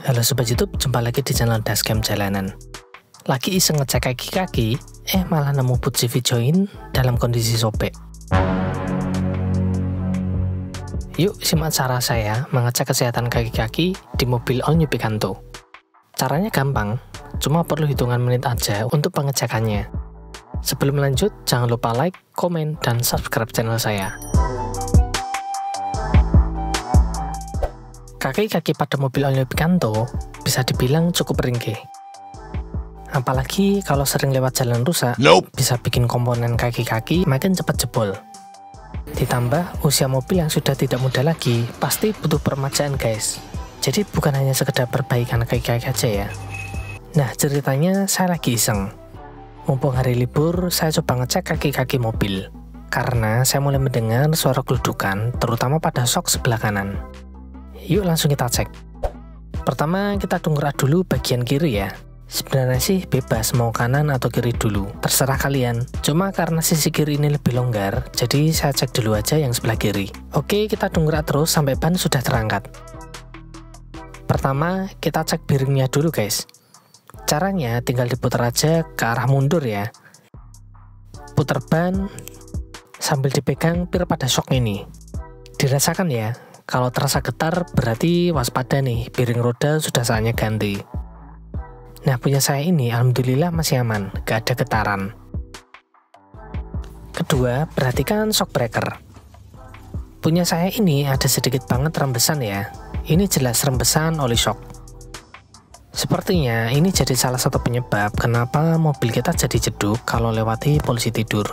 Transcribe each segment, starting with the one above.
Halo Sobat YouTube, jumpa lagi di channel Dashcam Jalanan. Lagi iseng ngecek kaki-kaki, malah nemu boot CV join dalam kondisi sobek. Yuk simak cara saya mengecek kesehatan kaki-kaki di mobil All New Picanto. Caranya gampang, cuma perlu hitungan menit aja untuk pengecekannya. Sebelum lanjut, jangan lupa like, komen, dan subscribe channel saya. Kaki-kaki pada mobil All New Picanto bisa dibilang cukup ringkih. Apalagi kalau sering lewat jalan rusak, bisa bikin komponen kaki-kaki makin cepat jebol. Ditambah usia mobil yang sudah tidak muda lagi, pasti butuh permajaan guys. Jadi bukan hanya sekedar perbaikan kaki-kaki aja ya. Nah ceritanya saya lagi iseng. Mumpung hari libur, saya coba ngecek kaki-kaki mobil. Karena saya mulai mendengar suara gludukan, terutama pada sok sebelah kanan. Yuk langsung kita cek. Pertama kita dongkrak dulu bagian kiri ya. Sebenarnya sih bebas mau kanan atau kiri dulu, terserah kalian. Cuma karena sisi kiri ini lebih longgar, jadi saya cek dulu aja yang sebelah kiri. Oke, kita dongkrak terus sampai ban sudah terangkat. Pertama kita cek bearingnya dulu guys. Caranya tinggal diputar aja ke arah mundur ya. Putar ban sambil dipegang pir pada shock ini. Dirasakan ya. Kalau terasa getar berarti waspada nih, bearing roda sudah saatnya ganti. Nah punya saya ini alhamdulillah masih aman, gak ada getaran. Kedua, perhatikan shock breaker. Punya saya ini ada sedikit banget rembesan ya. Ini jelas rembesan oli shock. Sepertinya ini jadi salah satu penyebab kenapa mobil kita jadi jeduk kalau lewati polisi tidur.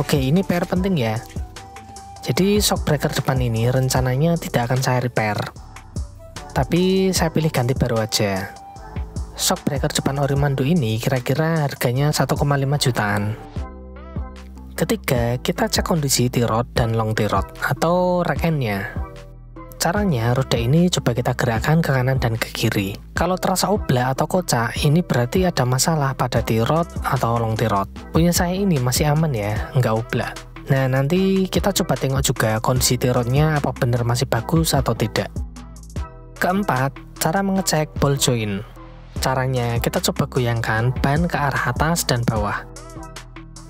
Oke, ini PR penting ya. Jadi shock breaker depan ini rencananya tidak akan saya repair, tapi saya pilih ganti baru aja. Shock breaker depan ori mandu ini kira-kira harganya 1,5 jutaan. Ketiga, kita cek kondisi T-rod dan long T-rod atau rack end-nya. Caranya roda ini coba kita gerakkan ke kanan dan ke kiri. Kalau terasa oblak atau kocak, ini berarti ada masalah pada T-rod atau long T-rod. Punya saya ini masih aman ya, nggak oblak. Nah nanti kita coba tengok juga kondisi T-rodnya apa benar masih bagus atau tidak. Keempat, cara mengecek ball joint. Caranya kita coba goyangkan ban ke arah atas dan bawah.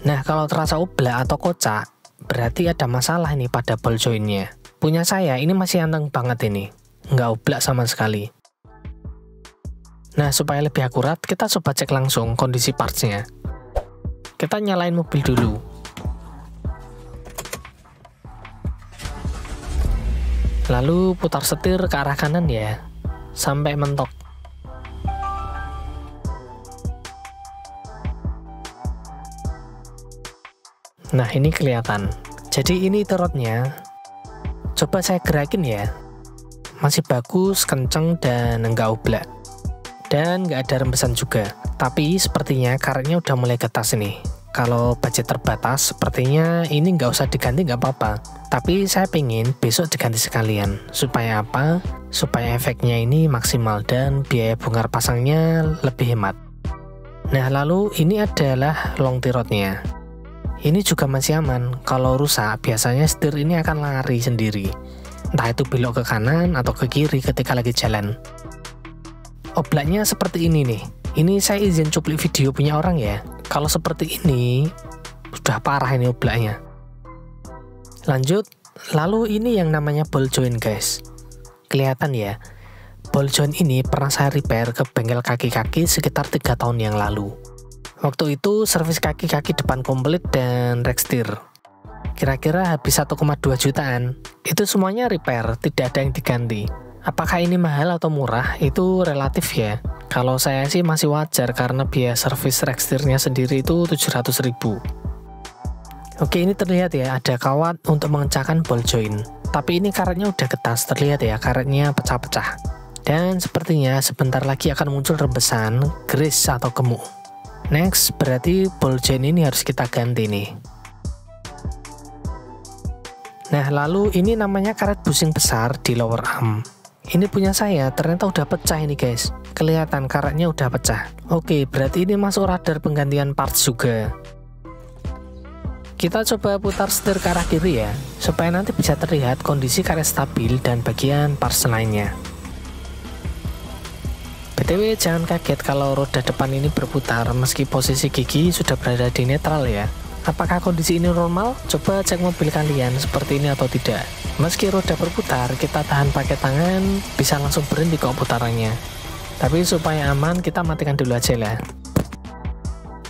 Nah kalau terasa oblak atau kocak, berarti ada masalah ini pada ball jointnya. Punya saya ini masih anteng banget ini, nggak oblak sama sekali. Nah supaya lebih akurat, kita coba cek langsung kondisi partsnya. Kita nyalain mobil dulu. Lalu putar setir ke arah kanan ya, sampai mentok. Nah ini kelihatan. Jadi ini T-rodnya. Coba saya gerakin ya. Masih bagus, kenceng, dan enggak oblak. Dan nggak ada rembesan juga. Tapi sepertinya karetnya udah mulai getas nih. Kalau budget terbatas, sepertinya ini nggak usah diganti nggak apa-apa. Tapi saya pengen besok diganti sekalian. Supaya apa? Supaya efeknya ini maksimal dan biaya bongkar pasangnya lebih hemat. Nah lalu ini adalah long T-rodnya. Ini juga masih aman. Kalau rusak, biasanya setir ini akan lari sendiri. Entah itu belok ke kanan atau ke kiri ketika lagi jalan. Oblaknya seperti ini nih. Ini saya izin cuplik video punya orang ya. Kalau seperti ini, sudah parah ini oblaknya. Lanjut, lalu ini yang namanya ball joint guys. Kelihatan ya, ball joint ini pernah saya repair ke bengkel kaki-kaki sekitar 3 tahun yang lalu. Waktu itu servis kaki-kaki depan komplit dan rack steer. Kira-kira habis 1,2 jutaan. Itu semuanya repair, tidak ada yang diganti. Apakah ini mahal atau murah? Itu relatif ya. Kalau saya sih masih wajar karena biaya servis rack steer-nya sendiri itu 700.000. Oke, ini terlihat ya ada kawat untuk mengecahkan ball joint. Tapi ini karetnya udah getas, terlihat ya karetnya pecah-pecah. Dan sepertinya sebentar lagi akan muncul rembesan, grease atau gemuk. Next, berarti ball joint ini harus kita ganti nih. Nah, lalu ini namanya karet bushing besar di lower arm. Ini punya saya, ternyata udah pecah ini guys. Kelihatan karetnya udah pecah. Oke, berarti ini masuk radar penggantian parts juga. Kita coba putar setir ke arah kiri ya, supaya nanti bisa terlihat kondisi karet stabil dan bagian parts lainnya. BTW jangan kaget kalau roda depan ini berputar meski posisi gigi sudah berada di netral ya. Apakah kondisi ini normal? Coba cek mobil kalian seperti ini atau tidak. Meski roda berputar, kita tahan pakai tangan, bisa langsung berhenti kok putarannya. Tapi supaya aman, kita matikan dulu aja lah.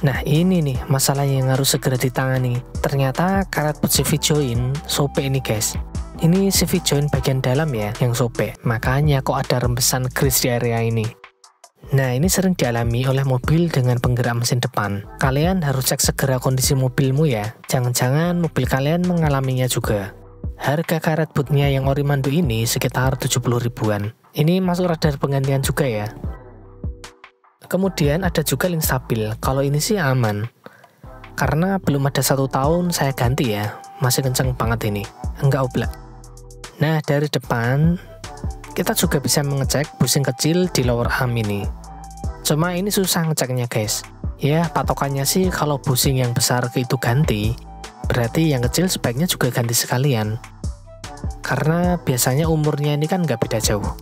Nah ini nih masalah yang harus segera ditangani. Ternyata karet buat CV join sobek ini guys. Ini CV join bagian dalam ya yang sobek, makanya kok ada rembesan grease di area ini. Nah ini sering dialami oleh mobil dengan penggerak mesin depan. Kalian harus cek segera kondisi mobilmu ya. Jangan-jangan mobil kalian mengalaminya juga. Harga karet bootnya yang ori mandu ini sekitar 70 ribuan. Ini masuk radar penggantian juga ya. Kemudian ada juga link stabil. Kalau ini sih aman, karena belum ada 1 tahun saya ganti ya. Masih kenceng banget ini, enggak oblak. Nah dari depan kita juga bisa mengecek busing kecil di lower arm ini. Cuma ini susah ngeceknya guys. Ya patokannya sih kalau busing yang besar itu ganti, berarti yang kecil sebaiknya juga ganti sekalian. Karena biasanya umurnya ini kan nggak beda jauh.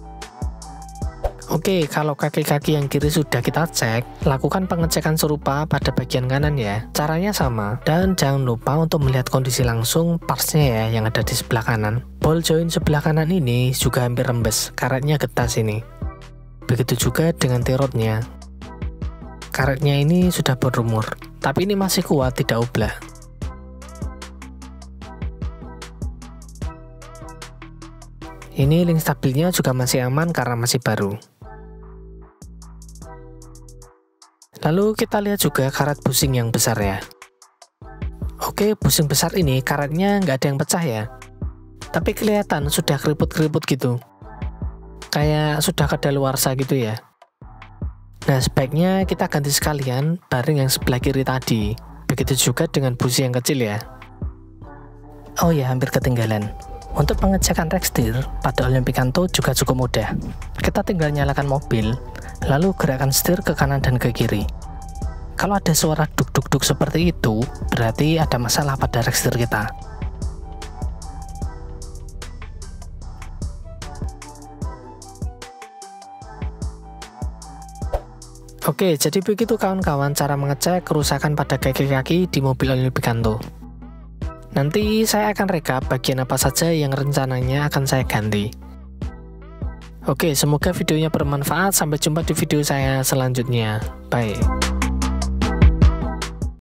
Oke, kalau kaki-kaki yang kiri sudah kita cek, lakukan pengecekan serupa pada bagian kanan ya. Caranya sama, dan jangan lupa untuk melihat kondisi langsung partsnya ya yang ada di sebelah kanan. Ball joint sebelah kanan ini juga hampir rembes, karetnya getas ini. Begitu juga dengan tirotnya. Karetnya ini sudah berumur, tapi ini masih kuat, tidak oblak. Ini link stabilnya juga masih aman karena masih baru. Lalu kita lihat juga karet busing yang besar ya. Oke, busing besar ini karetnya nggak ada yang pecah ya. Tapi kelihatan sudah keriput-keriput gitu. Kayak sudah kadaluarsa gitu ya. Nah, sebaiknya kita ganti sekalian bareng yang sebelah kiri tadi. Begitu juga dengan busi yang kecil ya. Oh ya, hampir ketinggalan. Untuk pengecekan rack steer pada Olympicanto juga cukup mudah. Kita tinggal nyalakan mobil, lalu gerakkan setir ke kanan dan ke kiri. Kalau ada suara duk-duk-duk seperti itu, berarti ada masalah pada rack steer kita. Oke, jadi begitu kawan-kawan cara mengecek kerusakan pada kaki-kaki di mobil Olympicanto. Nanti saya akan rekap bagian apa saja yang rencananya akan saya ganti. Oke, semoga videonya bermanfaat. Sampai jumpa di video saya selanjutnya. Bye.